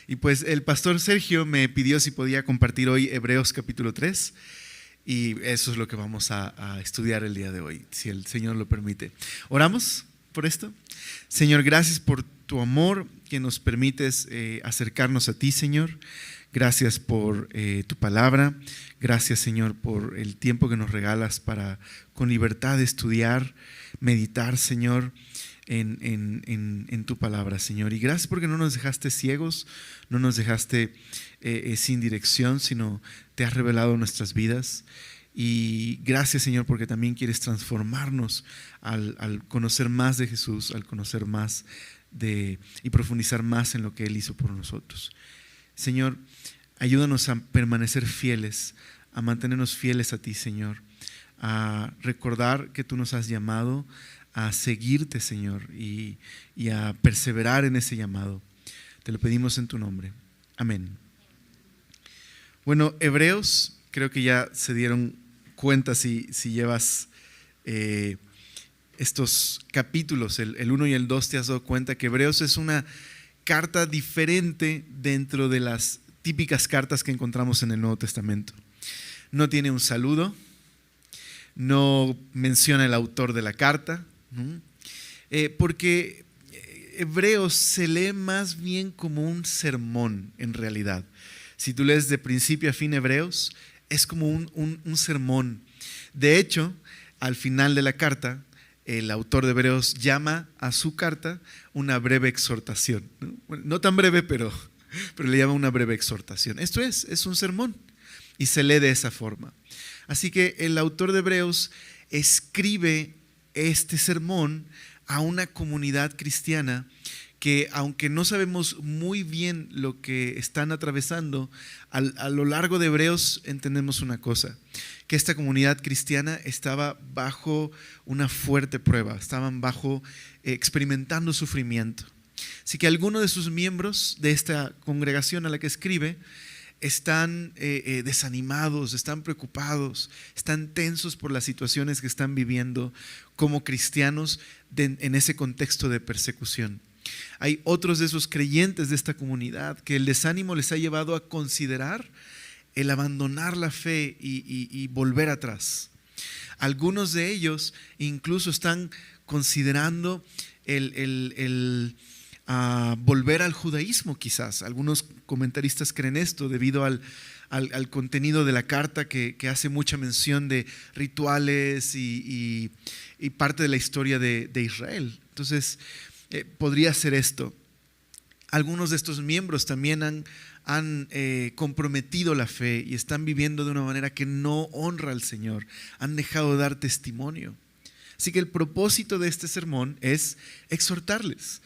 Y pues el pastor Sergio me pidió si podía compartir hoy Hebreos capítulo 3 y eso es lo que vamos a estudiar el día de hoy, si el Señor lo permite. ¿Oramos por esto? Señor, gracias por tu amor que nos permites acercarnos a ti, Señor. Gracias por tu palabra. Gracias, Señor, por el tiempo que nos regalas para con libertad estudiar, meditar, Señor, en tu palabra, Señor. Y gracias porque no nos dejaste ciegos, no nos dejaste sin dirección, sino te has revelado nuestras vidas. Y gracias, Señor, porque también quieres transformarnos al conocer más de Jesús, al conocer más y profundizar más en lo que Él hizo por nosotros. Señor, ayúdanos a permanecer fieles, a mantenernos fieles a ti, Señor, a recordar que tú nos has llamado a seguirte, Señor, y a perseverar en ese llamado. Te lo pedimos en tu nombre. Amén. Bueno, Hebreos, creo que ya se dieron cuenta si llevas estos capítulos, el 1 y el 2, te has dado cuenta que Hebreos es una carta diferente dentro de las típicas cartas que encontramos en el Nuevo Testamento. No tiene un saludo, no menciona el autor de la carta, porque Hebreos se lee más bien como un sermón en realidad. Si tú lees de principio a fin Hebreos, es como un sermón. De hecho, al final de la carta, el autor de Hebreos llama a su carta una breve exhortación. No tan breve, pero le llama una breve exhortación. Esto es un sermón y se lee de esa forma. Así que el autor de Hebreos escribe este sermón a una comunidad cristiana que, aunque no sabemos muy bien lo que están atravesando, a lo largo de Hebreos entendemos una cosa, que esta comunidad cristiana estaba bajo una fuerte prueba, estaban experimentando sufrimiento. Así que algunos de sus miembros de esta congregación a la que escribe están desanimados, están preocupados, están tensos por las situaciones que están viviendo como cristianos en ese contexto de persecución. Hay otros de esos creyentes de esta comunidad que el desánimo les ha llevado a considerar el abandonar la fe y volver atrás. Algunos de ellos incluso están considerando el volver al judaísmo quizás. Algunos comentaristas creen esto debido al contenido de la carta que hace mucha mención de rituales y parte de la historia de Israel. Entonces, podría ser esto. Algunos de estos miembros también han comprometido la fe y están viviendo de una manera que no honra al Señor. Han dejado de dar testimonio. Así que el propósito de este sermón es exhortarles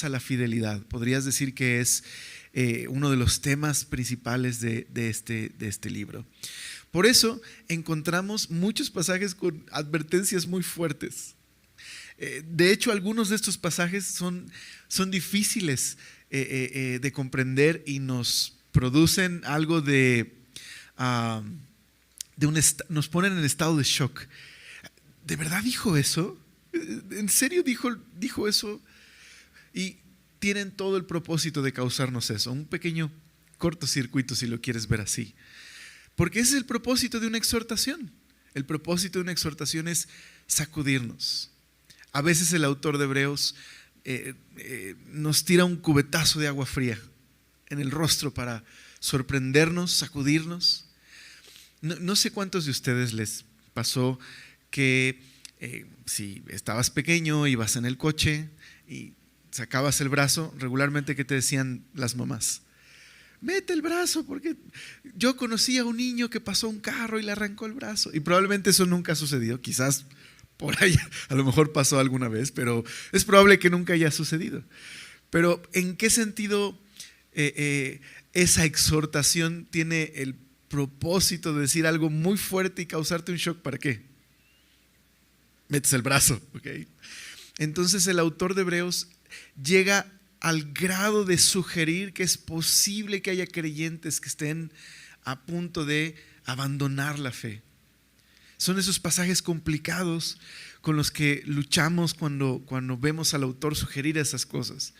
a la fidelidad. Podrías decir que es uno de los temas principales de este libro. Por eso encontramos muchos pasajes con advertencias muy fuertes. De hecho, algunos de estos pasajes son difíciles de comprender y nos producen algo nos ponen en estado de shock. ¿De verdad dijo eso? ¿En serio dijo eso? Y tienen todo el propósito de causarnos eso, un pequeño cortocircuito si lo quieres ver así. Porque ese es el propósito de una exhortación. El propósito de una exhortación es sacudirnos. A veces el autor de Hebreos nos tira un cubetazo de agua fría en el rostro para sorprendernos, sacudirnos. No sé cuántos de ustedes les pasó que si estabas pequeño, ibas en el coche y sacabas el brazo, regularmente ¿qué te decían las mamás? Mete el brazo, porque yo conocí a un niño que pasó un carro y le arrancó el brazo. Y probablemente eso nunca ha sucedido, quizás por ahí a lo mejor pasó alguna vez, pero es probable que nunca haya sucedido. Pero ¿en qué sentido esa exhortación tiene el propósito de decir algo muy fuerte y causarte un shock? ¿Para qué? Metes el brazo, ¿ok? Entonces el autor de Hebreos llega al grado de sugerir que es posible que haya creyentes que estén a punto de abandonar la fe. Son esos pasajes complicados con los que luchamos cuando vemos al autor sugerir esas cosas.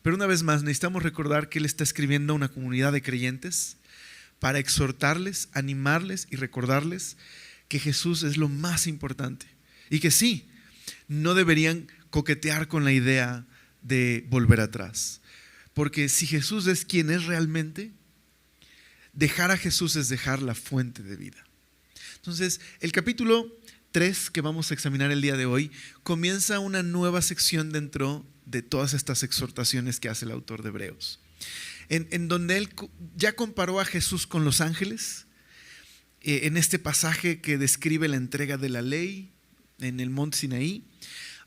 Pero una vez más, necesitamos recordar que él está escribiendo a una comunidad de creyentes para exhortarles, animarles y recordarles que Jesús es lo más importante. Y que sí, no deberían coquetear con la idea de volver atrás. Porque si Jesús es quien es realmente, dejar a Jesús es dejar la fuente de vida. Entonces, el capítulo 3 que vamos a examinar el día de hoy comienza una nueva sección dentro de todas estas exhortaciones que hace el autor de Hebreos, en donde él ya comparó a Jesús con los ángeles, en este pasaje que describe la entrega de la ley en el monte Sinaí.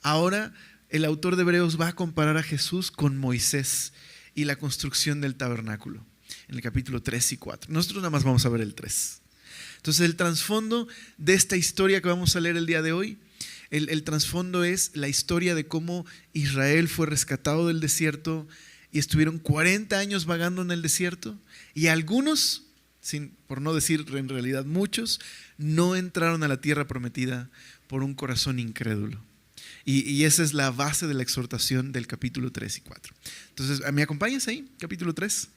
Ahora el autor de Hebreos va a comparar a Jesús con Moisés y la construcción del tabernáculo, en el capítulo 3 y 4. Nosotros nada más vamos a ver el 3. Entonces el trasfondo de esta historia que vamos a leer el día de hoy, el trasfondo es la historia de cómo Israel fue rescatado del desierto y estuvieron 40 años vagando en el desierto, y algunos, por no decir en realidad muchos, no entraron a la tierra prometida por un corazón incrédulo. Y esa es la base de la exhortación del capítulo 3 y 4. Entonces, ¿me acompañas ahí? Capítulo 3.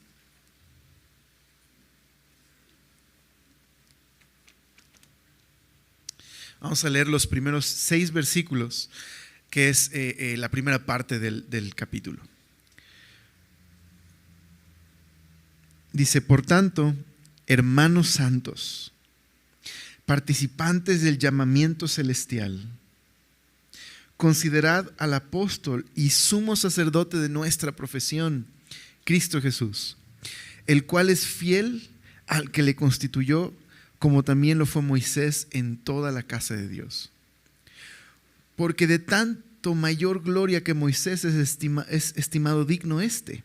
Vamos a leer los primeros 6 versículos, que es la primera parte del capítulo. Dice: por tanto, hermanos santos, participantes del llamamiento celestial, considerad al apóstol y sumo sacerdote de nuestra profesión, Cristo Jesús, el cual es fiel al que le constituyó, como también lo fue Moisés en toda la casa de Dios. Porque de tanto mayor gloria que Moisés es estimado digno éste,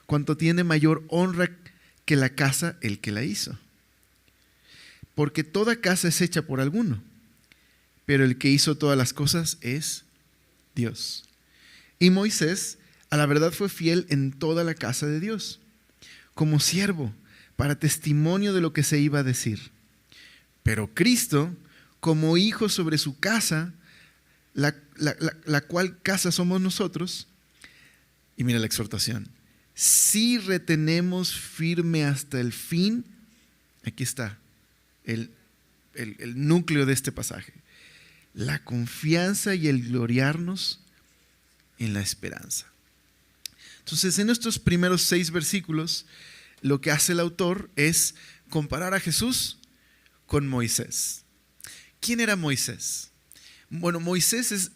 cuanto tiene mayor honra que la casa el que la hizo. Porque toda casa es hecha por alguno, pero el que hizo todas las cosas es Dios. Y Moisés a la verdad fue fiel en toda la casa de Dios, como siervo, para testimonio de lo que se iba a decir. Pero Cristo, como hijo sobre su casa, la cual casa somos nosotros. Y mira la exhortación: si retenemos firme hasta el fin. Aquí está el núcleo de este pasaje: la confianza y el gloriarnos en la esperanza. Entonces, en estos primeros 6 versículos, lo que hace el autor es comparar a Jesús con Moisés. ¿Quién era Moisés? Bueno, Moisés es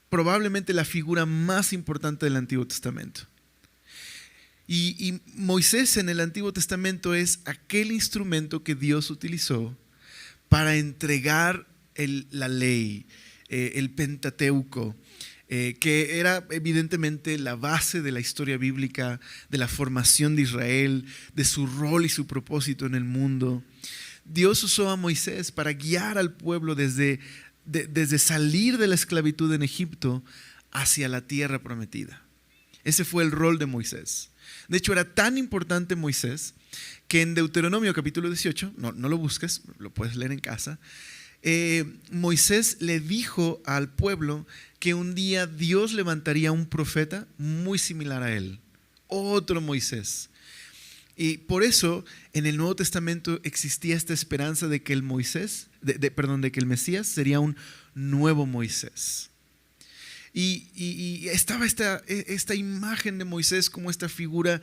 probablemente la figura más importante del Antiguo Testamento. Y Moisés en el Antiguo Testamento es aquel instrumento que Dios utilizó para entregar la ley, el Pentateuco, que era evidentemente la base de la historia bíblica, de la formación de Israel, de su rol y su propósito en el mundo. Dios usó a Moisés para guiar al pueblo desde salir de la esclavitud en Egipto hacia la tierra prometida. Ese fue el rol de Moisés. De hecho, era tan importante Moisés que en Deuteronomio capítulo 18, no lo busques, lo puedes leer en casa, Moisés le dijo al pueblo que un día Dios levantaría un profeta muy similar a él, otro Moisés. Y por eso en el Nuevo Testamento existía esta esperanza de que el de que el Mesías sería un nuevo Moisés. Y estaba esta imagen de Moisés como esta figura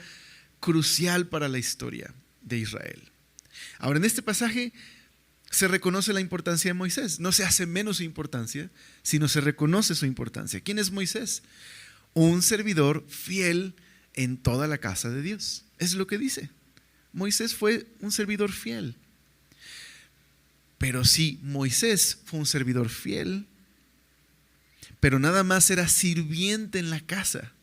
crucial para la historia de Israel. Ahora, en este pasaje se reconoce la importancia de Moisés. No se hace menos su importancia, sino se reconoce su importancia. ¿Quién es Moisés? Un servidor fiel en toda la casa de Dios. Es lo que dice. Moisés fue un servidor fiel. Pero sí, Moisés fue un servidor fiel, pero nada más era sirviente en la casa.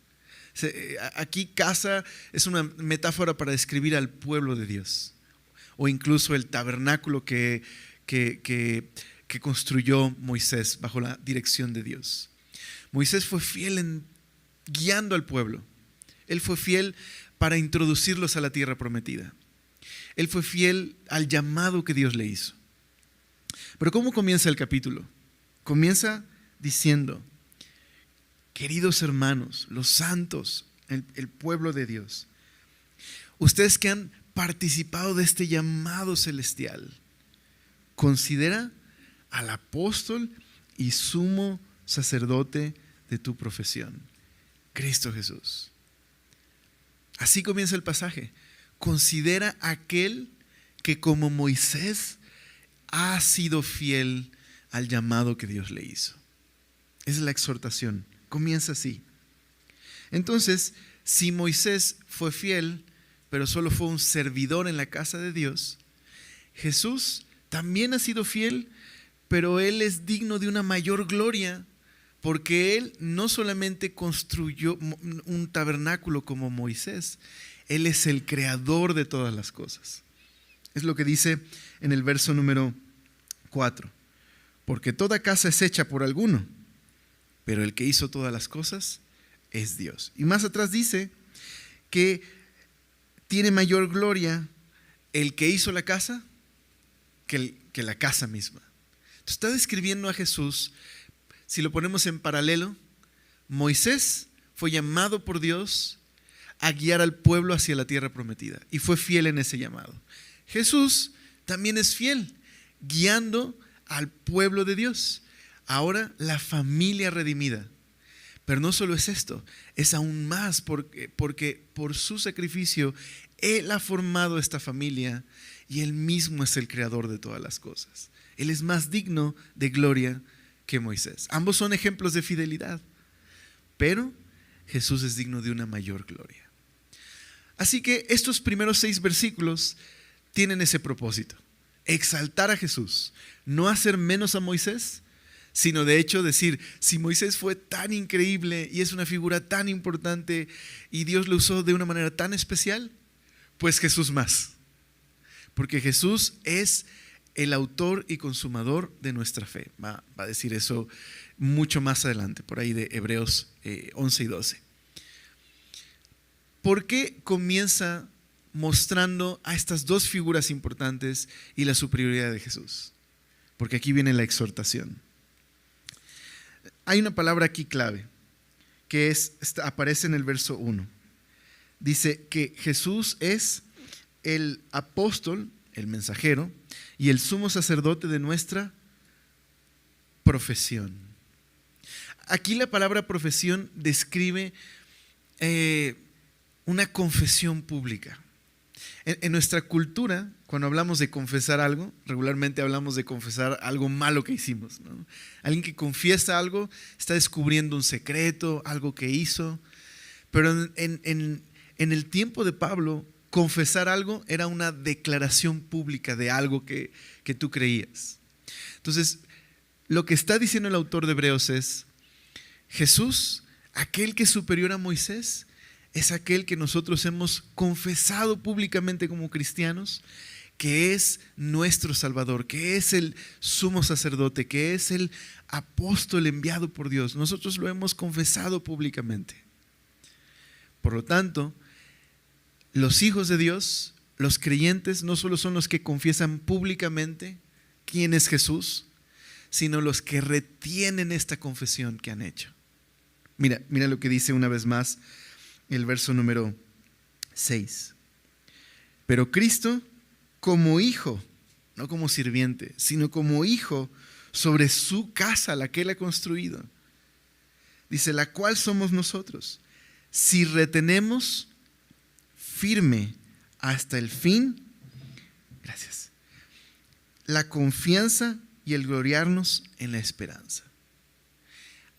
Aquí casa es una metáfora para describir al pueblo de Dios, o incluso el tabernáculo que construyó Moisés bajo la dirección de Dios. Moisés fue fiel guiando al pueblo. Él fue fiel para introducirlos a la tierra prometida. Él fue fiel al llamado que Dios le hizo. Pero ¿cómo comienza el capítulo? Comienza diciendo: queridos hermanos, los santos, el pueblo de Dios. Ustedes que han participado de este llamado celestial, considera al apóstol y sumo sacerdote de tu profesión, Cristo Jesús. Así comienza el pasaje. Considera aquel que como Moisés ha sido fiel al llamado que Dios le hizo. Esa es la exhortación. Comienza así. Entonces, si Moisés fue fiel, pero solo fue un servidor en la casa de Dios, Jesús también ha sido fiel, pero Él es digno de una mayor gloria, porque Él no solamente construyó un tabernáculo como Moisés, Él es el creador de todas las cosas. Es lo que dice en el verso número 4. Porque toda casa es hecha por alguno, pero el que hizo todas las cosas es Dios. Y más atrás dice que tiene mayor gloria el que hizo la casa que la casa misma. Entonces está describiendo a Jesús. Si lo ponemos en paralelo, Moisés fue llamado por Dios a guiar al pueblo hacia la tierra prometida y fue fiel en ese llamado. Jesús también es fiel, guiando al pueblo de Dios. Ahora la familia redimida. Pero no solo es esto, es aún más porque por su sacrificio Él ha formado esta familia y Él mismo es el creador de todas las cosas. Él es más digno de gloria que Moisés. Ambos son ejemplos de fidelidad, pero Jesús es digno de una mayor gloria. Así que estos primeros 6 versículos tienen ese propósito: exaltar a Jesús, no hacer menos a Moisés, sino de hecho decir, si Moisés fue tan increíble y es una figura tan importante y Dios lo usó de una manera tan especial, pues Jesús más. Porque Jesús es el autor y consumador de nuestra fe. Va a decir eso mucho más adelante, por ahí de Hebreos 11 y 12. ¿Por qué comienza mostrando a estas dos figuras importantes y la superioridad de Jesús? Porque aquí viene la exhortación. Hay una palabra aquí clave que aparece en el verso 1. Dice que Jesús es el apóstol, el mensajero, y el sumo sacerdote de nuestra profesión. Aquí la palabra profesión describe una confesión pública. En nuestra cultura, cuando hablamos de confesar algo, regularmente hablamos de confesar algo malo que hicimos, ¿no? Alguien que confiesa algo está descubriendo un secreto, algo que hizo. Pero en el tiempo de Pablo, confesar algo era una declaración pública de algo que tú creías. Entonces, lo que está diciendo el autor de Hebreos es: Jesús, aquel que es superior a Moisés, es aquel que nosotros hemos confesado públicamente como cristianos, que es nuestro Salvador, que es el sumo sacerdote, que es el apóstol enviado por Dios. Nosotros lo hemos confesado públicamente. Por lo tanto, los hijos de Dios, los creyentes, no solo son los que confiesan públicamente quién es Jesús, sino los que retienen esta confesión que han hecho. Mira lo que dice una vez más el verso número 6. Pero Cristo, como hijo, no como sirviente, sino como hijo sobre su casa, la que Él ha construido, dice, la cual somos nosotros, si retenemos firme hasta el fin, gracias, la confianza y el gloriarnos en la esperanza.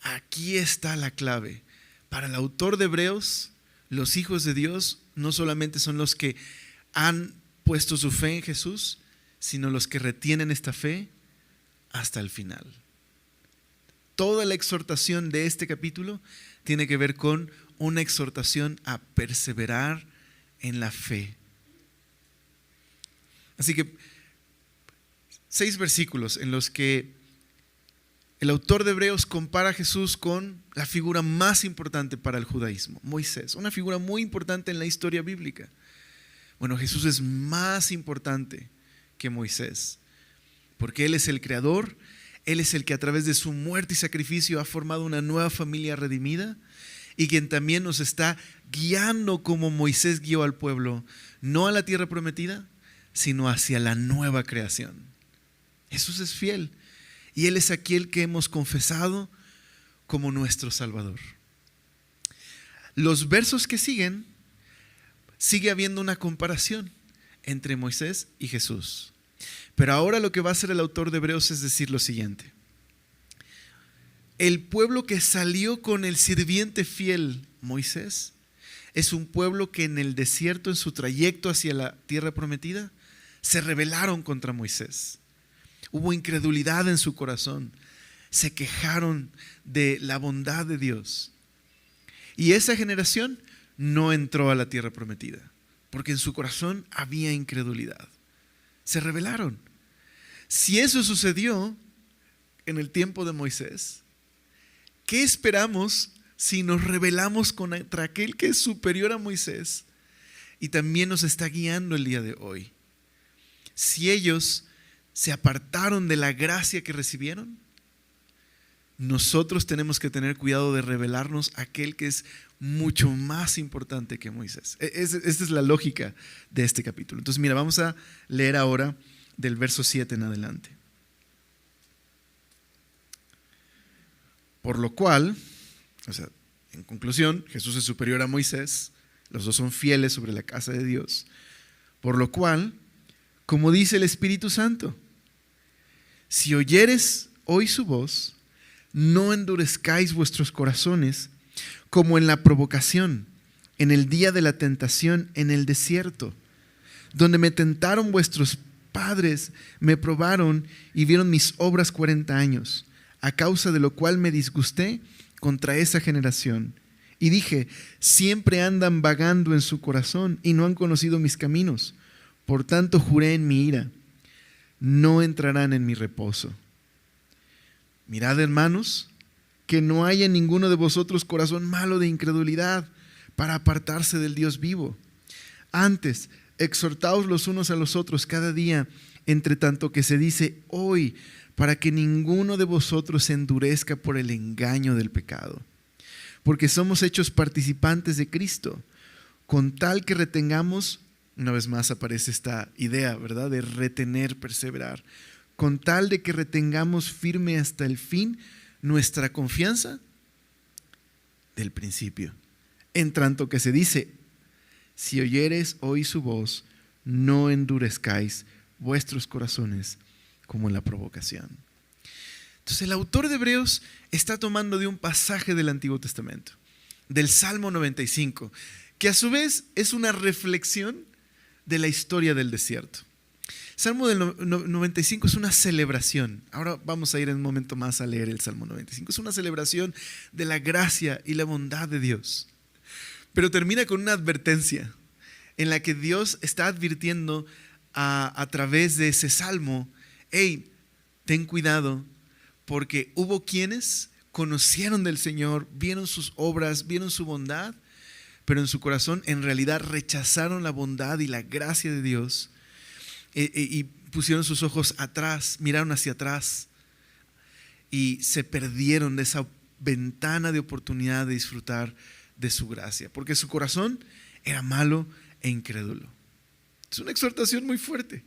Aquí está la clave. Para el autor de Hebreos, los hijos de Dios no solamente son los que han puesto su fe en Jesús, sino los que retienen esta fe hasta el final. Toda la exhortación de este capítulo tiene que ver con una exhortación a perseverar en la fe. Así que 6 versículos en los que el autor de Hebreos compara a Jesús con la figura más importante para el judaísmo, Moisés, una figura muy importante en la historia bíblica. Bueno, Jesús es más importante que Moisés, porque Él es el creador, Él es el que a través de su muerte y sacrificio ha formado una nueva familia redimida, y quien también nos está guiando como Moisés guió al pueblo, no a la tierra prometida, sino hacia la nueva creación. Jesús es fiel y Él es aquel que hemos confesado como nuestro Salvador. Los versos que siguen, sigue habiendo una comparación entre Moisés y Jesús. Pero ahora lo que va a hacer el autor de Hebreos es decir lo siguiente: el pueblo que salió con el sirviente fiel Moisés es un pueblo que en el desierto, en su trayecto hacia la tierra prometida, se rebelaron contra Moisés. Hubo incredulidad en su corazón, se quejaron de la bondad de Dios. Y esa generación no entró a la tierra prometida, porque en su corazón había incredulidad. Se rebelaron. Si eso sucedió en el tiempo de Moisés, ¿qué esperamos si nos rebelamos contra aquel que es superior a Moisés y también nos está guiando el día de hoy? Si ellos se apartaron de la gracia que recibieron, nosotros tenemos que tener cuidado de revelarnos a aquel que es mucho más importante que Moisés. Esta es la lógica de este capítulo. Entonces, mira, vamos a leer ahora del verso 7 en adelante. Por lo cual, o sea, en conclusión, Jesús es superior a Moisés, los dos son fieles sobre la casa de Dios. Por lo cual, como dice el Espíritu Santo, si oyeres hoy su voz, no endurezcáis vuestros corazones como en la provocación, en el día de la tentación en el desierto, donde me tentaron vuestros padres, me probaron y vieron mis obras 40 años, a causa de lo cual me disgusté contra esa generación. Y dije, siempre andan vagando en su corazón y no han conocido mis caminos. Por tanto juré en mi ira, no entrarán en mi reposo. Mirad, hermanos, que no haya en ninguno de vosotros corazón malo de incredulidad para apartarse del Dios vivo. Antes, exhortaos los unos a los otros cada día, entre tanto que se dice hoy, para que ninguno de vosotros se endurezca por el engaño del pecado. Porque somos hechos participantes de Cristo, con tal que retengamos, una vez más aparece esta idea, ¿verdad?, de retener, perseverar, con tal de que retengamos firme hasta el fin nuestra confianza del principio. En tanto que se dice, si oyeres hoy su voz, no endurezcáis vuestros corazones como en la provocación. Entonces el autor de Hebreos está tomando de un pasaje del Antiguo Testamento, del Salmo 95, que a su vez es una reflexión de la historia del desierto. Salmo del 95 es una celebración. Ahora vamos a ir en un momento más a leer el Salmo 95. Es una celebración de la gracia y la bondad de Dios. Pero termina con una advertencia en la que Dios está advirtiendo a través de ese salmo: hey, ten cuidado, porque hubo quienes conocieron del Señor, vieron sus obras, vieron su bondad, pero en su corazón en realidad rechazaron la bondad y la gracia de Dios. Y pusieron sus ojos atrás, miraron hacia atrás y se perdieron de esa ventana de oportunidad de disfrutar de su gracia, porque su corazón era malo e incrédulo. Es una exhortación muy fuerte.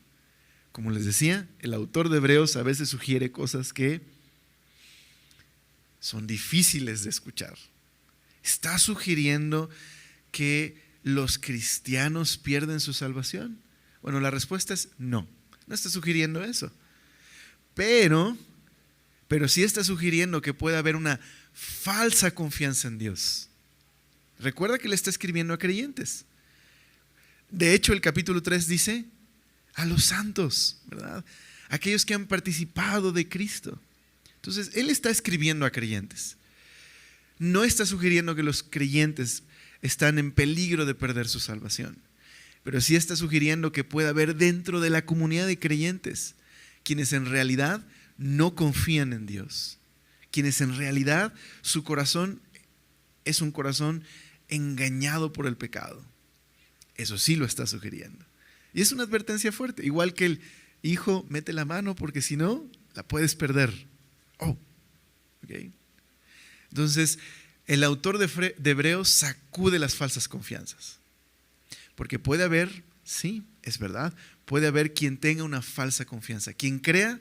Como les decía, el autor de Hebreos a veces sugiere cosas que son difíciles de escuchar. ¿Está sugiriendo que los cristianos pierden su salvación? Bueno, la respuesta es no. No está sugiriendo eso. Pero sí está sugiriendo que puede haber una falsa confianza en Dios. Recuerda que le está escribiendo a creyentes. De hecho, el capítulo 3 dice a los santos, ¿verdad? Aquellos que han participado de Cristo. Entonces, él está escribiendo a creyentes. No está sugiriendo que los creyentes están en peligro de perder su salvación. Pero sí está sugiriendo que puede haber dentro de la comunidad de creyentes quienes en realidad no confían en Dios, quienes en realidad su corazón es un corazón engañado por el pecado. Eso sí lo está sugiriendo. Y es una advertencia fuerte, igual que el hijo, mete la mano porque si no, la puedes perder. Okay. Entonces, el autor de Hebreos sacude las falsas confianzas. Porque puede haber, sí, es verdad, puede haber quien tenga una falsa confianza, quien crea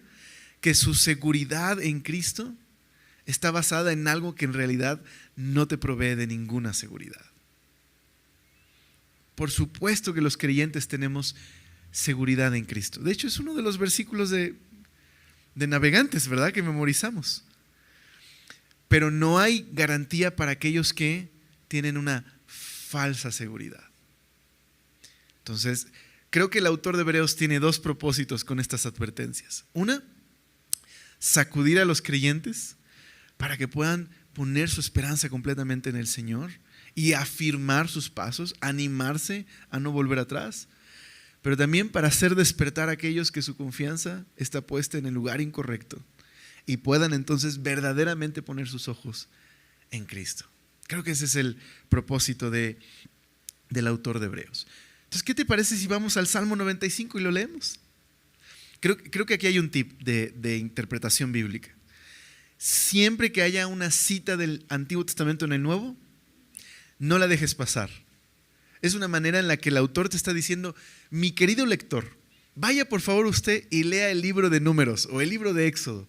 que su seguridad en Cristo está basada en algo que en realidad no te provee de ninguna seguridad. Por supuesto que los creyentes tenemos seguridad en Cristo. De hecho, es uno de los versículos de Navegantes, ¿verdad?, que memorizamos. Pero no hay garantía para aquellos que tienen una falsa seguridad. Entonces, creo que el autor de Hebreos tiene dos propósitos con estas advertencias. Una, sacudir a los creyentes para que puedan poner su esperanza completamente en el Señor y afirmar sus pasos, animarse a no volver atrás, pero también para hacer despertar a aquellos que su confianza está puesta en el lugar incorrecto y puedan entonces verdaderamente poner sus ojos en Cristo. Creo que ese es el propósito del autor de Hebreos. Entonces, ¿qué te parece si vamos al Salmo 95 y lo leemos? Creo que aquí hay un tip de interpretación bíblica. Siempre que haya una cita del Antiguo Testamento en el Nuevo, no la dejes pasar. Es una manera en la que el autor te está diciendo: mi querido lector, vaya por favor usted y lea el libro de Números o el libro de Éxodo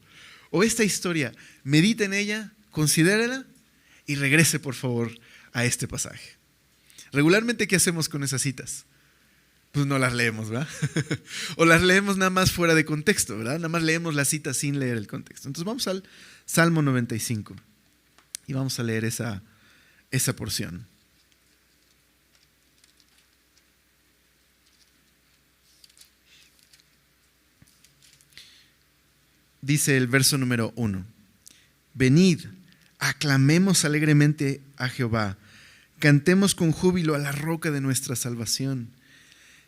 o esta historia, medite en ella, considérala y regrese por favor a este pasaje. Regularmente, ¿qué hacemos con esas citas? Pues no las leemos, ¿verdad? O las leemos nada más fuera de contexto, ¿verdad? Nada más leemos la cita sin leer el contexto. Entonces vamos al Salmo 95 y vamos a leer esa porción. Dice el verso número 1: venid, aclamemos alegremente a Jehová, cantemos con júbilo a la roca de nuestra salvación.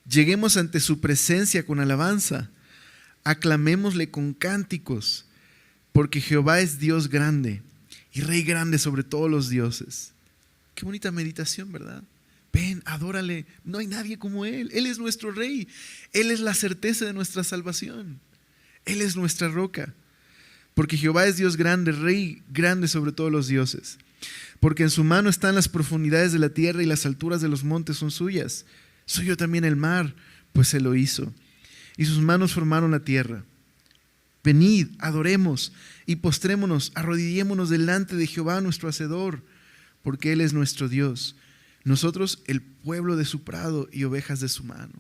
Lleguemos ante su presencia con alabanza, aclamémosle con cánticos, porque Jehová es Dios grande y Rey grande sobre todos los dioses. Qué bonita meditación, ¿verdad? Ven, adórale, no hay nadie como Él. Él es nuestro Rey, Él es la certeza de nuestra salvación, Él es nuestra roca. Porque Jehová es Dios grande, Rey grande sobre todos los dioses. Porque en su mano están las profundidades de la tierra y las alturas de los montes son suyas. Suyo también el mar, pues Él lo hizo, y sus manos formaron la tierra. Venid, adoremos y postrémonos, arrodillémonos delante de Jehová nuestro Hacedor, porque Él es nuestro Dios, nosotros el pueblo de su prado y ovejas de su mano.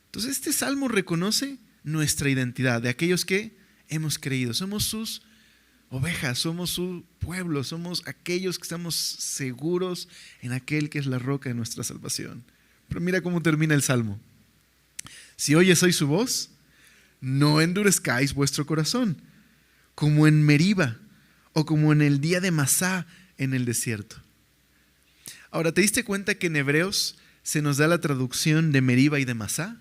Entonces este salmo reconoce nuestra identidad, de aquellos que hemos creído. Somos sus ovejas, somos su pueblo, somos aquellos que estamos seguros en aquel que es la roca de nuestra salvación. Pero mira cómo termina el salmo: si oyes hoy su voz, no endurezcáis vuestro corazón, como en Meriba o como en el día de Masá en el desierto. Ahora, ¿te diste cuenta que en Hebreos se nos da la traducción de Meriba y de Masá?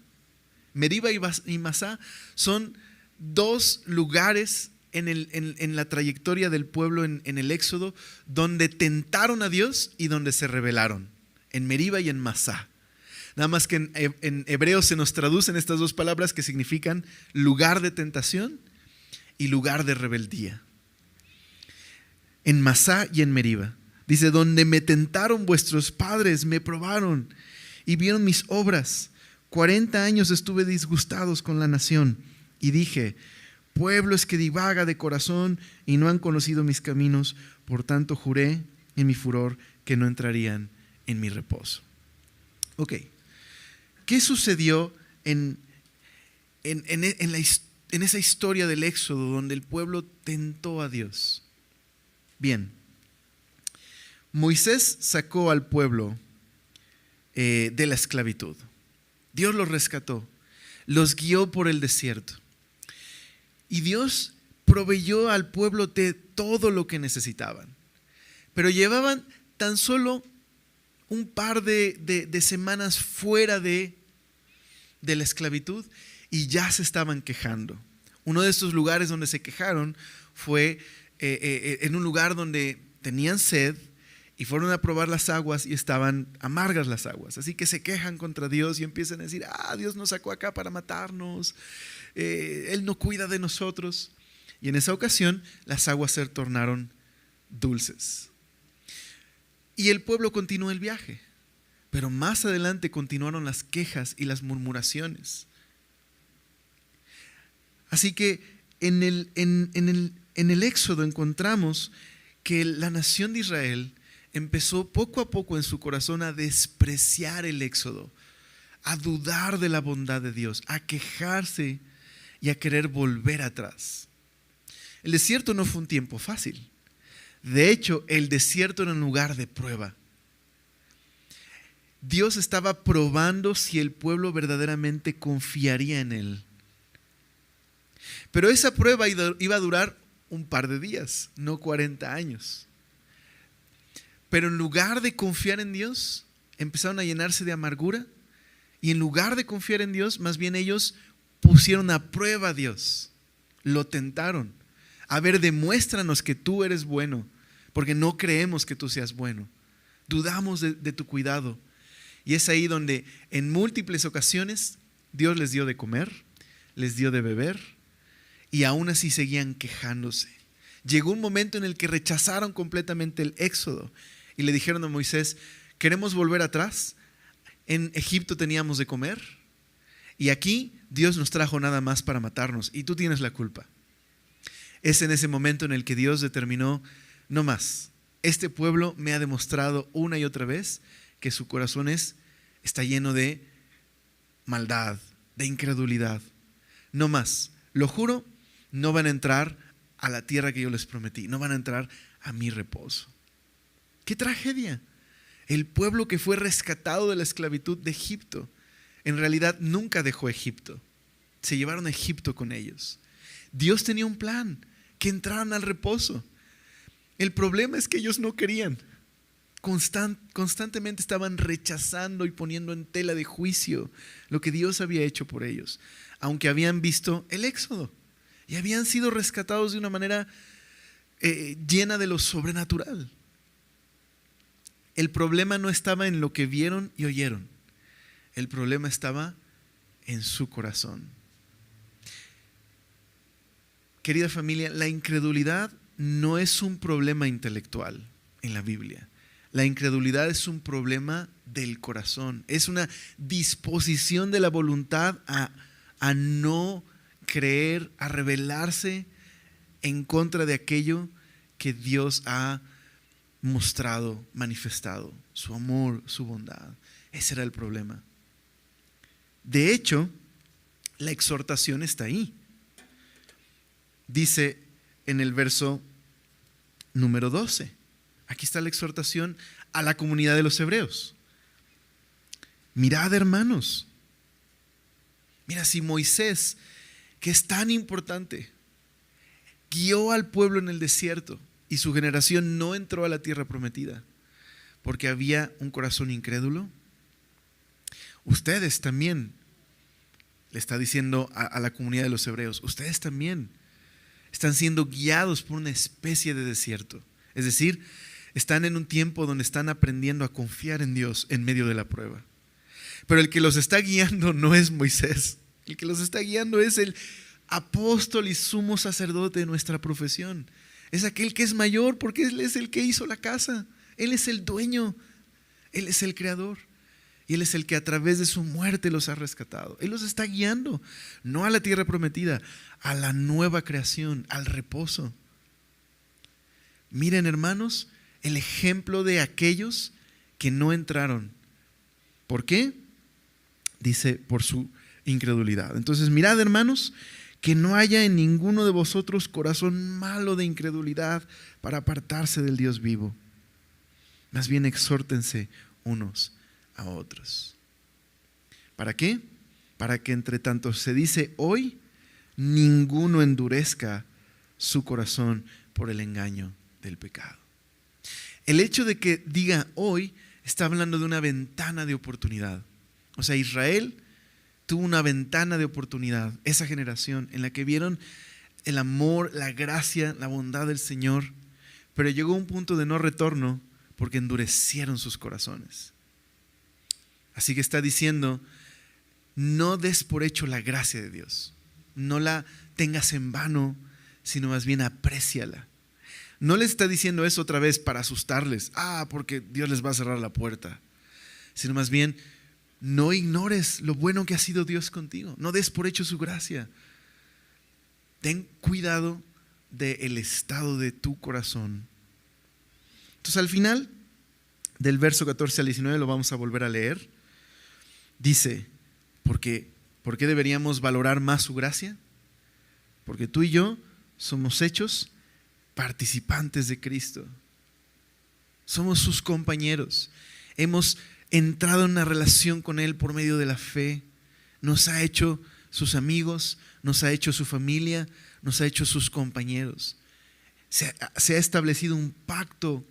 Meriba y Masá son dos lugares en la trayectoria del pueblo en el Éxodo donde tentaron a Dios y donde se rebelaron, en Meriba y en Masá. Nada más que en hebreo se nos traducen estas dos palabras que significan lugar de tentación y lugar de rebeldía. En Masá y en Meriba. Dice: donde me tentaron vuestros padres, me probaron y vieron mis obras. 40 años estuve disgustados con la nación y dije: pueblo es que divaga de corazón y no han conocido mis caminos, por tanto juré en mi furor que no entrarían en mi reposo. Ok, ¿qué sucedió en esa historia del Éxodo donde el pueblo tentó a Dios? Bien, Moisés sacó al pueblo de la esclavitud. Dios los rescató, los guió por el desierto. Y Dios proveyó al pueblo de todo lo que necesitaban. Pero llevaban tan solo un par de semanas fuera de la esclavitud y ya se estaban quejando. Uno de estos lugares donde se quejaron fue en un lugar donde tenían sed y fueron a probar las aguas y estaban amargas las aguas. Así que se quejan contra Dios y empiezan a decir: Dios nos sacó acá para matarnos, Él no cuida de nosotros. Y en esa ocasión las aguas se tornaron dulces. Y el pueblo continuó el viaje, pero más adelante continuaron las quejas y las murmuraciones. Así que en el Éxodo encontramos que la nación de Israel empezó poco a poco en su corazón a despreciar el Éxodo, a dudar de la bondad de Dios, a quejarse y a querer volver atrás. El desierto no fue un tiempo fácil. De hecho, el desierto era un lugar de prueba. Dios estaba probando si el pueblo verdaderamente confiaría en Él. Pero esa prueba iba a durar un par de días, no 40 años. Pero en lugar de confiar en Dios, empezaron a llenarse de amargura. Y en lugar de confiar en Dios, más bien ellos pusieron a prueba a Dios. Lo tentaron. A ver, demuéstranos que tú eres bueno, porque no creemos que tú seas bueno. Dudamos de tu cuidado. Y es ahí donde en múltiples ocasiones Dios les dio de comer, les dio de beber, y aún así seguían quejándose. Llegó un momento en el que rechazaron completamente el Éxodo y le dijeron a Moisés: ¿queremos volver atrás? En Egipto teníamos de comer y aquí Dios nos trajo nada más para matarnos y tú tienes la culpa. Es en ese momento en el que Dios determinó: no más. Este pueblo me ha demostrado una y otra vez que su corazón está lleno de maldad, de incredulidad. No más. Lo juro, no van a entrar a la tierra que yo les prometí. No van a entrar a mi reposo. ¡Qué tragedia! El pueblo que fue rescatado de la esclavitud de Egipto, en realidad nunca dejó Egipto. Se llevaron a Egipto con ellos. Dios tenía un plan, que entraran al reposo. El problema es que ellos no querían. Constantemente estaban rechazando y poniendo en tela de juicio lo que Dios había hecho por ellos, aunque habían visto el Éxodo y habían sido rescatados de una manera llena de lo sobrenatural. El problema no estaba en lo que vieron y oyeron. El problema estaba en su corazón. Querida familia, la incredulidad no es un problema intelectual en la Biblia. La incredulidad es un problema del corazón. Es una disposición de la voluntad a no creer, a rebelarse en contra de aquello que Dios ha mostrado, manifestado, su amor, su bondad. Ese era el problema. De hecho, la exhortación está ahí. Dice en el verso número 12. Aquí está la exhortación a la comunidad de los hebreos. Mirad, hermanos. Mira, si Moisés, que es tan importante, guió al pueblo en el desierto y su generación no entró a la tierra prometida porque había un corazón incrédulo, ustedes también, le está diciendo a la comunidad de los hebreos, ustedes también están siendo guiados por una especie de desierto. Es decir, están en un tiempo donde están aprendiendo a confiar en Dios en medio de la prueba. Pero el que los está guiando no es Moisés. El que los está guiando es el apóstol y sumo sacerdote de nuestra profesión. Es aquel que es mayor porque Él es el que hizo la casa. Él es el dueño. Él es el creador. Y Él es el que a través de su muerte los ha rescatado. Él los está guiando, no a la tierra prometida, a la nueva creación, al reposo. Miren, hermanos, el ejemplo de aquellos que no entraron. ¿Por qué? Dice, por su incredulidad. Entonces, mirad, hermanos, que no haya en ninguno de vosotros corazón malo de incredulidad para apartarse del Dios vivo. Más bien exhórtense unos a otros. ¿Para qué? Para que entre tanto se dice hoy, ninguno endurezca su corazón por el engaño del pecado. El hecho de que diga hoy está hablando de una ventana de oportunidad. O sea, Israel tuvo una ventana de oportunidad, esa generación en la que vieron el amor, la gracia, la bondad del Señor, pero llegó un punto de no retorno porque endurecieron sus corazones. Así que está diciendo, no des por hecho la gracia de Dios, no la tengas en vano, sino más bien apréciala. No les está diciendo eso otra vez para asustarles, porque Dios les va a cerrar la puerta, sino más bien, no ignores lo bueno que ha sido Dios contigo, no des por hecho su gracia. Ten cuidado del estado de tu corazón. Entonces al final del verso 14 al 19 lo vamos a volver a leer. Dice, ¿por qué deberíamos valorar más su gracia? Porque tú y yo somos hechos participantes de Cristo. Somos sus compañeros. Hemos entrado en una relación con Él por medio de la fe. Nos ha hecho sus amigos, nos ha hecho su familia, nos ha hecho sus compañeros. Se ha establecido un pacto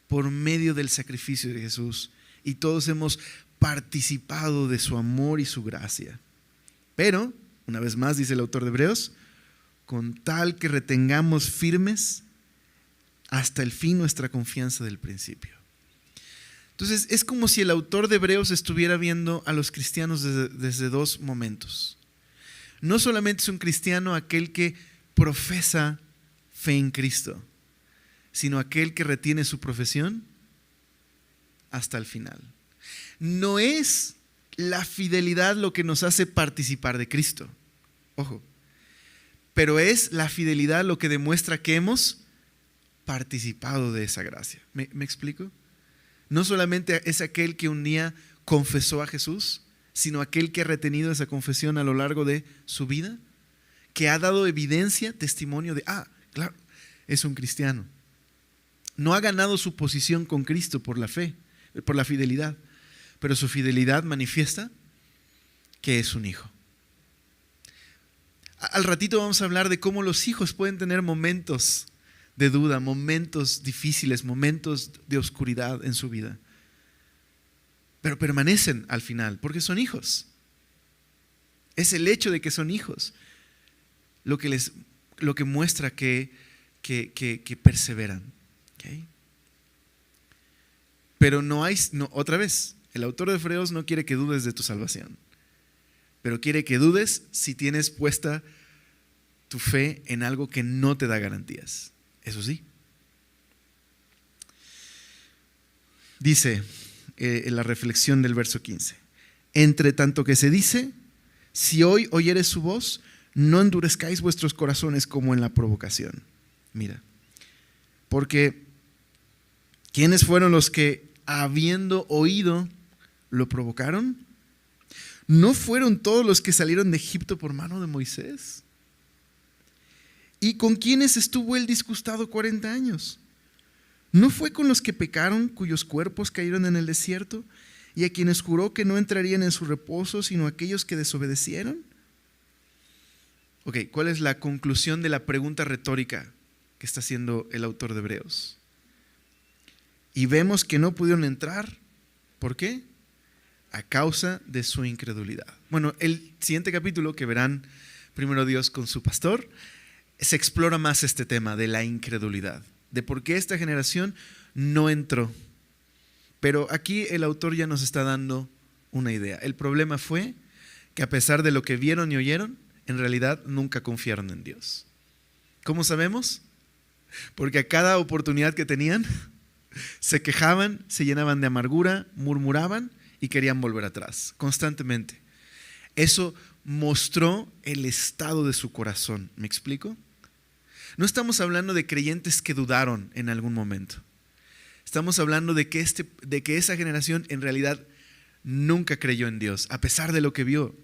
por medio del sacrificio de Jesús y todos hemos participado de su amor y su gracia. Pero, una vez más, dice el autor de Hebreos, con tal que retengamos firmes hasta el fin nuestra confianza del principio. Entonces, es como si el autor de Hebreos estuviera viendo a los cristianos desde dos momentos. No solamente es un cristiano aquel que profesa fe en Cristo, sino aquel que retiene su profesión hasta el final. No es la fidelidad lo que nos hace participar de Cristo, ojo, pero es la fidelidad lo que demuestra que hemos participado de esa gracia. ¿Me explico? No solamente es aquel que un día confesó a Jesús, sino aquel que ha retenido esa confesión a lo largo de su vida, que ha dado evidencia, testimonio de, claro, es un cristiano. No ha ganado su posición con Cristo por la fe, por la fidelidad, pero su fidelidad manifiesta que es un hijo. Al ratito vamos a hablar de cómo los hijos pueden tener momentos de duda, momentos difíciles, momentos de oscuridad en su vida, pero permanecen al final porque son hijos. Es el hecho de que son hijos lo que muestra que perseveran. ¿Okay? Pero otra vez, el autor de Hebreos no quiere que dudes de tu salvación, pero quiere que dudes si tienes puesta tu fe en algo que no te da garantías. Eso sí. Dice en la reflexión del verso 15, entre tanto que se dice, si hoy oyeres su voz, no endurezcáis vuestros corazones como en la provocación. Mira, porque ¿quiénes fueron los que habiendo oído lo provocaron? ¿No fueron todos los que salieron de Egipto por mano de Moisés? ¿Y con quiénes estuvo él disgustado 40 años? ¿No fue con los que pecaron, cuyos cuerpos cayeron en el desierto, y a quienes juró que no entrarían en su reposo, sino aquellos que desobedecieron? Ok, ¿cuál es la conclusión de la pregunta retórica que está haciendo el autor de Hebreos? Y vemos que no pudieron entrar. ¿Por qué? A causa de su incredulidad. Bueno, el siguiente capítulo que verán primero Dios con su pastor, se explora más este tema de la incredulidad, de por qué esta generación no entró. Pero aquí el autor ya nos está dando una idea. El problema fue que a pesar de lo que vieron y oyeron, en realidad nunca confiaron en Dios. ¿Cómo sabemos? Porque a cada oportunidad que tenían, se quejaban, se llenaban de amargura, murmuraban y querían volver atrás, constantemente. Eso mostró el estado de su corazón. ¿Me explico? No estamos hablando de creyentes que dudaron en algún momento. Estamos hablando de que esa generación en realidad nunca creyó en Dios, a pesar de lo que vio.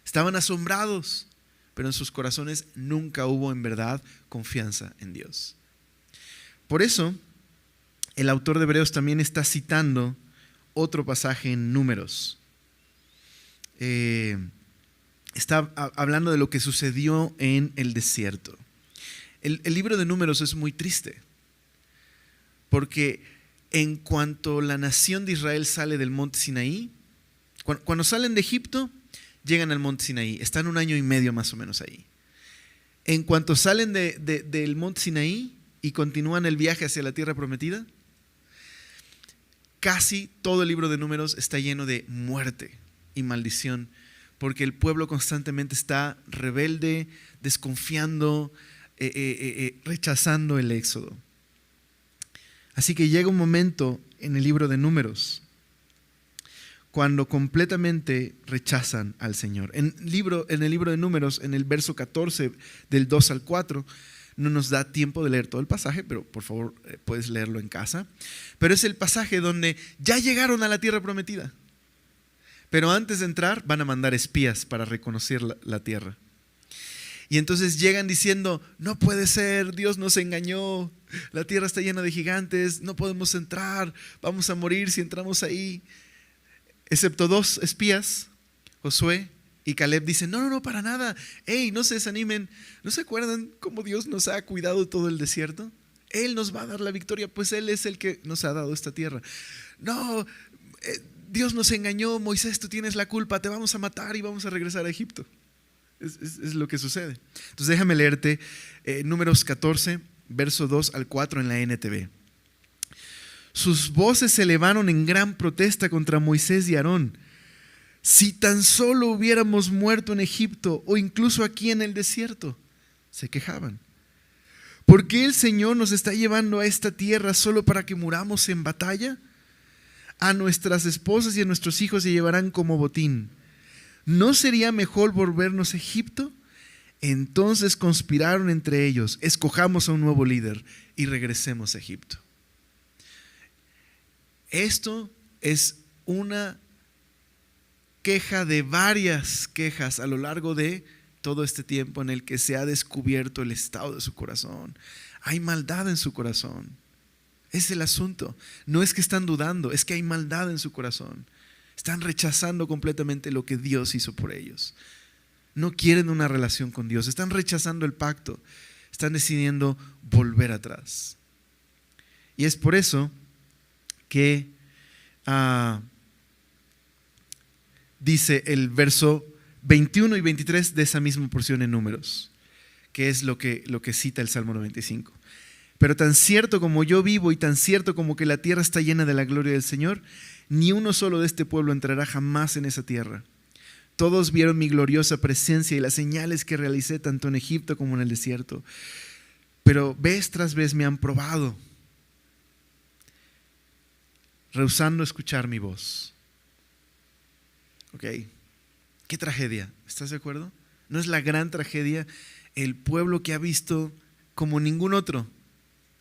Estaban asombrados, pero en sus corazones nunca hubo en verdad confianza en Dios. Por eso, el autor de Hebreos también está citando otro pasaje en Números. Está hablando de lo que sucedió en el desierto. El libro de Números es muy triste, porque en cuanto la nación de Israel sale del monte Sinaí, cuando salen de Egipto, llegan al monte Sinaí, están 1 año y medio más o menos ahí. En cuanto salen del monte Sinaí y continúan el viaje hacia la tierra prometida, casi todo el libro de Números está lleno de muerte y maldición, porque el pueblo constantemente está rebelde, desconfiando, rechazando el éxodo. Así que llega un momento en el libro de Números cuando completamente rechazan al Señor. En el libro de Números, en el verso 14, del 2 al 4, no nos da tiempo de leer todo el pasaje, pero por favor puedes leerlo en casa. Pero es el pasaje donde ya llegaron a la tierra prometida. Pero antes de entrar van a mandar espías para reconocer la tierra. Y entonces llegan diciendo, no puede ser, Dios nos engañó, la tierra está llena de gigantes, no podemos entrar, vamos a morir si entramos ahí. Excepto 2 espías, Josué y Caleb, dicen, no, para nada. Hey, no se desanimen. ¿No se acuerdan cómo Dios nos ha cuidado todo el desierto? Él nos va a dar la victoria, pues Él es el que nos ha dado esta tierra. No, Dios nos engañó, Moisés, tú tienes la culpa, te vamos a matar y vamos a regresar a Egipto. Es lo que sucede. Entonces déjame leerte Números 14, verso 2 al 4 en la NTV. Sus voces se elevaron en gran protesta contra Moisés y Aarón. Si tan solo hubiéramos muerto en Egipto o incluso aquí en el desierto, se quejaban. ¿Por qué el Señor nos está llevando a esta tierra solo para que muramos en batalla? A nuestras esposas y a nuestros hijos se llevarán como botín. ¿No sería mejor volvernos a Egipto? Entonces conspiraron entre ellos, escojamos a un nuevo líder y regresemos a Egipto. Esto es una queja de varias quejas a lo largo de todo este tiempo en el que se ha descubierto el estado de su corazón. Hay maldad en su corazón. Es el asunto. No es que están dudando, es que hay maldad en su corazón. Están rechazando completamente lo que Dios hizo por ellos. No quieren una relación con Dios, están rechazando el pacto, están decidiendo volver atrás. Y es por eso que dice el verso 21 y 23 de esa misma porción en Números, que es lo que cita el Salmo 95. Pero tan cierto como yo vivo y tan cierto como que la tierra está llena de la gloria del Señor, ni uno solo de este pueblo entrará jamás en esa tierra. Todos vieron mi gloriosa presencia y las señales que realicé tanto en Egipto como en el desierto. Pero vez tras vez me han probado, rehusando escuchar mi voz. Ok, qué tragedia, ¿estás de acuerdo? ¿No es la gran tragedia el pueblo que ha visto como ningún otro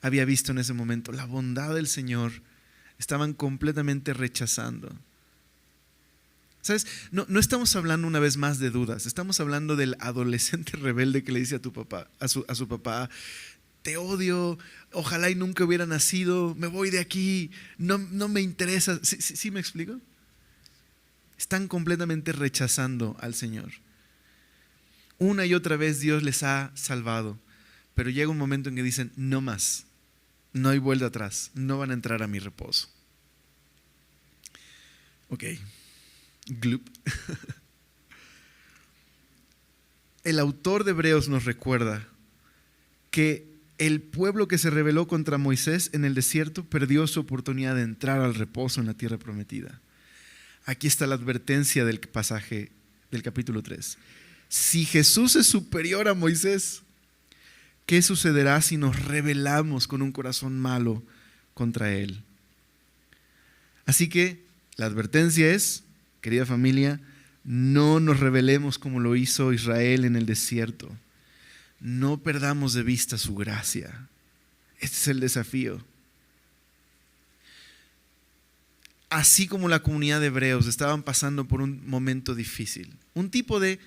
había visto en ese momento la bondad del Señor? Estaban completamente rechazando. ¿Sabes? No estamos hablando una vez más de dudas, estamos hablando del adolescente rebelde que le dice a su papá, te odio, ojalá y nunca hubiera nacido, me voy de aquí, no me interesa. ¿Sí me explico? Están completamente rechazando al Señor. Una y otra vez Dios les ha salvado, pero llega un momento en que dicen, no más, no hay vuelta atrás, no van a entrar a mi reposo. Ok, Gloop. El autor de Hebreos nos recuerda que el pueblo que se rebeló contra Moisés en el desierto perdió su oportunidad de entrar al reposo en la tierra prometida. Aquí está la advertencia del pasaje del capítulo 3. Si Jesús es superior a Moisés, ¿qué sucederá si nos rebelamos con un corazón malo contra Él? Así que la advertencia es, querida familia, no nos rebelemos como lo hizo Israel en el desierto. No perdamos de vista su gracia. Este es el desafío. Así como la comunidad de hebreos estaban pasando por un momento difícil, un tipo de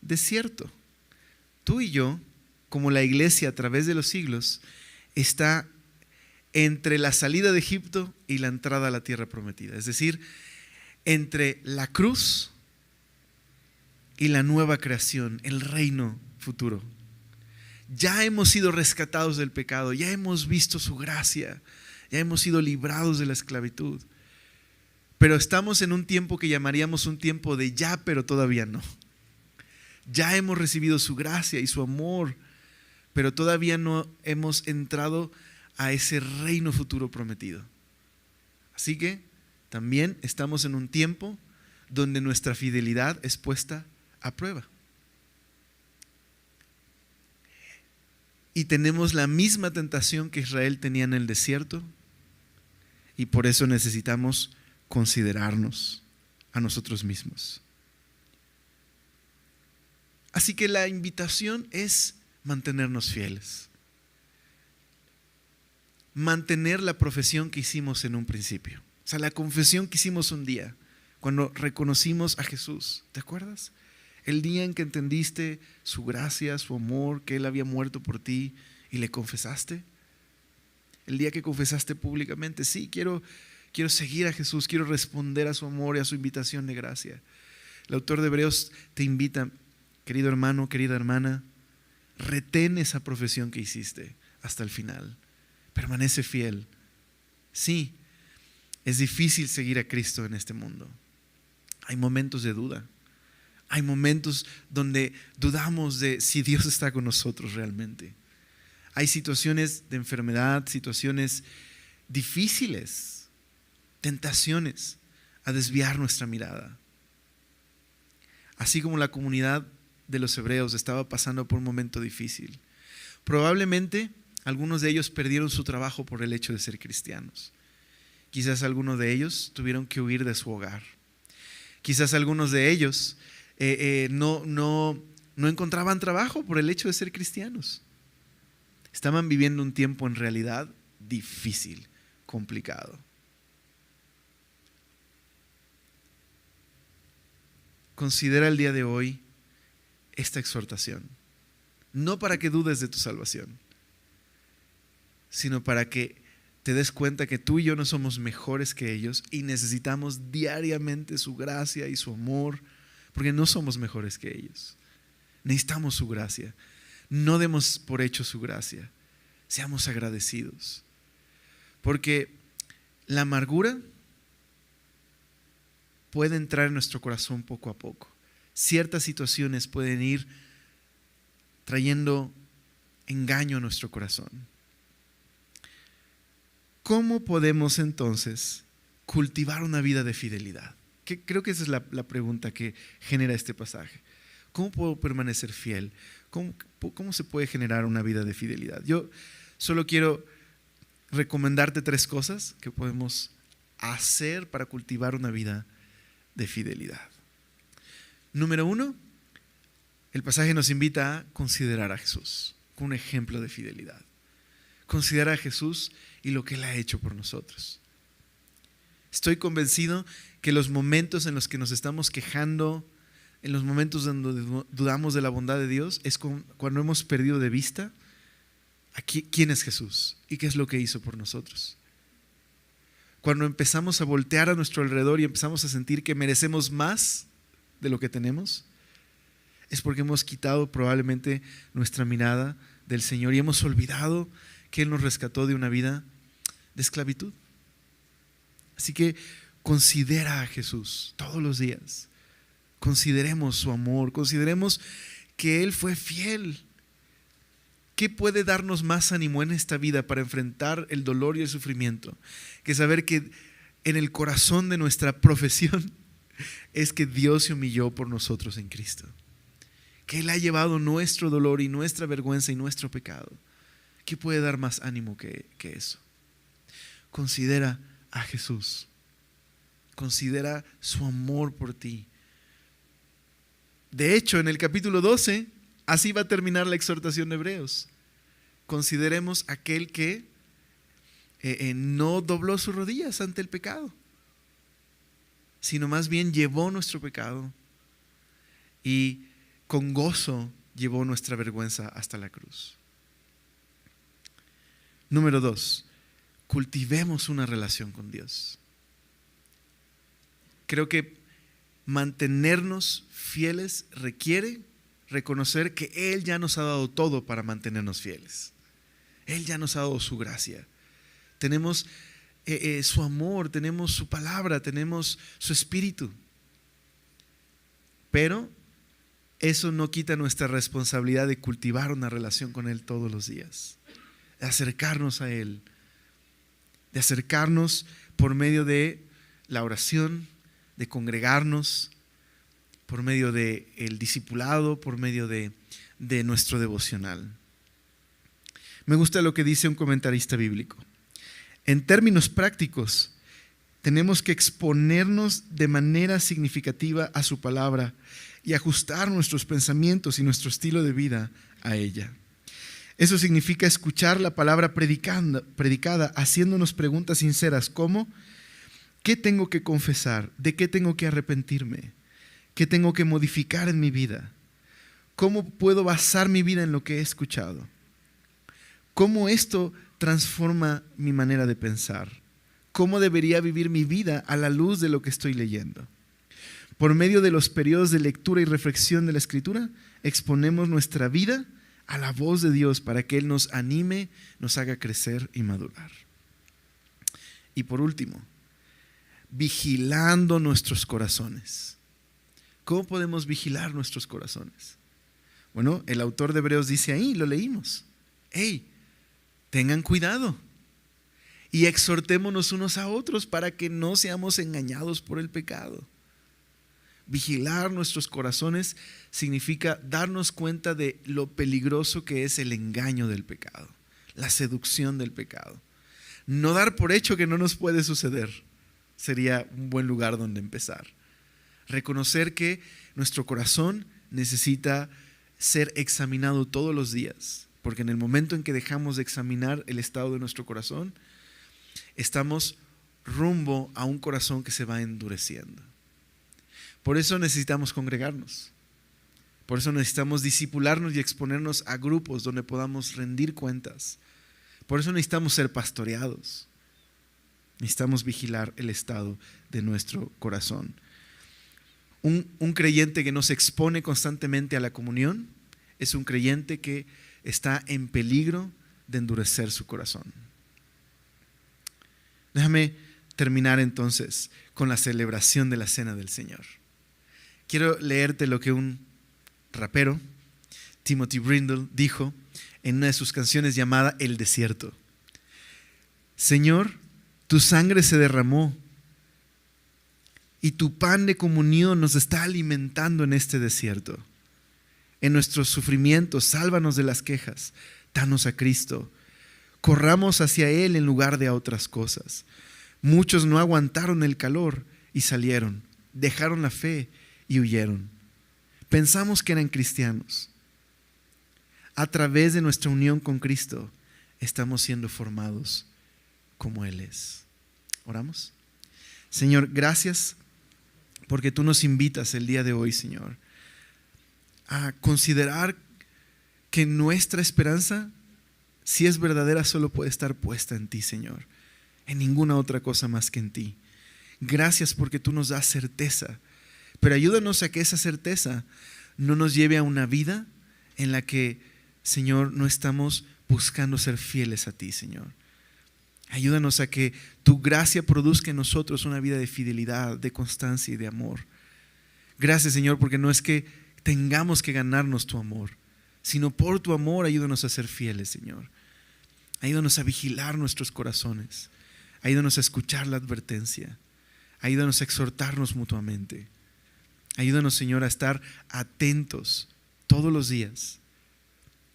desierto, tú y yo, como la iglesia a través de los siglos, está entre la salida de Egipto y la entrada a la tierra prometida. Es decir, entre la cruz y la nueva creación, el reino futuro. Ya hemos sido rescatados del pecado, ya hemos visto su gracia, ya hemos sido librados de la esclavitud. Pero estamos en un tiempo que llamaríamos un tiempo de ya, pero todavía no. Ya hemos recibido su gracia y su amor, pero todavía no hemos entrado a ese reino futuro prometido. Así que también estamos en un tiempo donde nuestra fidelidad es puesta a prueba. Y tenemos la misma tentación que Israel tenía en el desierto Y por eso necesitamos considerarnos a nosotros mismos. Así que la invitación es mantenernos fieles. Mantener la profesión que hicimos en un principio. O sea, la confesión que hicimos un día, cuando reconocimos a Jesús. ¿Te acuerdas? El día en que entendiste su gracia, su amor, que Él había muerto por ti y le confesaste. El día que confesaste públicamente, sí, quiero seguir a Jesús, quiero responder a su amor y a su invitación de gracia. El autor de Hebreos te invita, querido hermano, querida hermana, retén esa profesión que hiciste hasta el final. Permanece fiel. Sí, es difícil seguir a Cristo en este mundo. Hay momentos de duda. Hay momentos donde dudamos de si Dios está con nosotros realmente. Hay situaciones de enfermedad, situaciones difíciles, tentaciones a desviar nuestra mirada. Así como la comunidad de los hebreos estaba pasando por un momento difícil. Probablemente algunos de ellos perdieron su trabajo por el hecho de ser cristianos. Quizás algunos de ellos tuvieron que huir de su hogar. Quizás algunos de ellos no encontraban trabajo por el hecho de ser cristianos. Estaban viviendo un tiempo en realidad difícil, complicado. Considera el día de hoy esta exhortación, no para que dudes de tu salvación, sino para que te des cuenta que tú y yo no somos mejores que ellos y necesitamos diariamente su gracia y su amor, porque no somos mejores que ellos. Necesitamos su gracia. No demos por hecho su gracia. Seamos agradecidos. Porque la amargura puede entrar en nuestro corazón poco a poco. Ciertas situaciones pueden ir trayendo engaño a nuestro corazón. ¿Cómo podemos entonces cultivar una vida de fidelidad? Creo que esa es la pregunta que genera este pasaje. ¿Cómo puedo permanecer fiel? ¿Cómo se puede generar una vida de fidelidad? Yo solo quiero recomendarte 3 cosas que podemos hacer para cultivar una vida de fidelidad. Número 1, el pasaje nos invita a considerar a Jesús como un ejemplo de fidelidad. Considerar a Jesús y lo que Él ha hecho por nosotros. Estoy convencido que los momentos en los que nos estamos quejando, en los momentos donde dudamos de la bondad de Dios, es cuando hemos perdido de vista quién es Jesús y qué es lo que hizo por nosotros. Cuando empezamos a voltear a nuestro alrededor y empezamos a sentir que merecemos más de lo que tenemos, es porque hemos quitado probablemente nuestra mirada del Señor y hemos olvidado que Él nos rescató de una vida de esclavitud. Así que considera a Jesús todos los días. Consideremos su amor, consideremos que Él fue fiel. ¿Qué puede darnos más ánimo en esta vida para enfrentar el dolor y el sufrimiento? Que saber que en el corazón de nuestra profesión es que Dios se humilló por nosotros en Cristo. Que Él ha llevado nuestro dolor y nuestra vergüenza y nuestro pecado. ¿Qué puede dar más ánimo que eso? Considera a Jesús. Considera su amor por ti. De hecho, en el capítulo 12, así va a terminar la exhortación de Hebreos. Consideremos aquel que no dobló sus rodillas ante el pecado, sino más bien llevó nuestro pecado y con gozo llevó nuestra vergüenza hasta la cruz. Número 2, cultivemos una relación con Dios. Creo que mantenernos fieles requiere reconocer que Él ya nos ha dado todo para mantenernos fieles. Él ya nos ha dado su gracia. Tenemos su amor, tenemos su palabra, tenemos su espíritu. Pero eso no quita nuestra responsabilidad de cultivar una relación con Él todos los días. De acercarnos a Él. De acercarnos por medio de la oración, de congregarnos, por medio del discipulado, por medio de nuestro devocional. Me gusta lo que dice un comentarista bíblico. En términos prácticos, tenemos que exponernos de manera significativa a su palabra y ajustar nuestros pensamientos y nuestro estilo de vida a ella. Eso significa escuchar la palabra predicada, haciéndonos preguntas sinceras como: ¿qué tengo que confesar? ¿De qué tengo que arrepentirme? ¿Qué tengo que modificar en mi vida? ¿Cómo puedo basar mi vida en lo que he escuchado? ¿Cómo esto transforma mi manera de pensar? ¿Cómo debería vivir mi vida a la luz de lo que estoy leyendo? Por medio de los periodos de lectura y reflexión de la Escritura, exponemos nuestra vida a la voz de Dios para que Él nos anime, nos haga crecer y madurar. Y por último, vigilando nuestros corazones. ¿Cómo podemos vigilar nuestros corazones? Bueno, el autor de Hebreos dice ahí, lo leímos: hey, tengan cuidado y exhortémonos unos a otros para que no seamos engañados por el pecado. Vigilar nuestros corazones significa darnos cuenta de lo peligroso que es el engaño del pecado, la seducción del pecado. No dar por hecho que no nos puede suceder sería un buen lugar donde empezar. Reconocer que nuestro corazón necesita ser examinado todos los días, porque en el momento en que dejamos de examinar el estado de nuestro corazón, estamos rumbo a un corazón que se va endureciendo. Por eso necesitamos congregarnos. Por eso necesitamos discipularnos y exponernos a grupos donde podamos rendir cuentas. Por eso necesitamos ser pastoreados. Necesitamos vigilar el estado de nuestro corazón. Un creyente que no se expone constantemente a la comunión es un creyente que está en peligro de endurecer su corazón. Déjame terminar entonces con la celebración de la Cena del Señor. Quiero leerte lo que un rapero, Timothy Brindle, dijo en una de sus canciones llamada El Desierto. Señor, tu sangre se derramó y tu pan de comunión nos está alimentando en este desierto. En nuestros sufrimientos, sálvanos de las quejas, danos a Cristo. Corramos hacia Él en lugar de a otras cosas. Muchos no aguantaron el calor y salieron, dejaron la fe y huyeron. Pensamos que eran cristianos. A través de nuestra unión con Cristo, estamos siendo formados como Él es. ¿Oramos? Señor, gracias porque tú nos invitas el día de hoy, Señor, a considerar que nuestra esperanza, si es verdadera, solo puede estar puesta en ti, Señor, en ninguna otra cosa más que en ti. Gracias porque tú nos das certeza, pero ayúdanos a que esa certeza no nos lleve a una vida en la que, Señor, no estamos buscando ser fieles a ti, Señor. Ayúdanos a que tu gracia produzca en nosotros una vida de fidelidad, de constancia y de amor. Gracias, Señor, porque no es que tengamos que ganarnos tu amor, sino por tu amor ayúdanos a ser fieles, Señor. Ayúdanos a vigilar nuestros corazones. Ayúdanos a escuchar la advertencia. Ayúdanos a exhortarnos mutuamente. Ayúdanos, Señor, a estar atentos todos los días.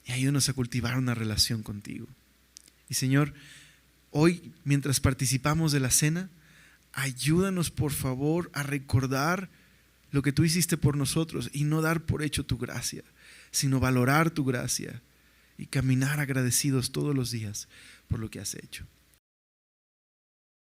Y ayúdanos a cultivar una relación contigo. Y, Señor, hoy, mientras participamos de la cena, ayúdanos, por favor, a recordar lo que tú hiciste por nosotros y no dar por hecho tu gracia, sino valorar tu gracia y caminar agradecidos todos los días por lo que has hecho.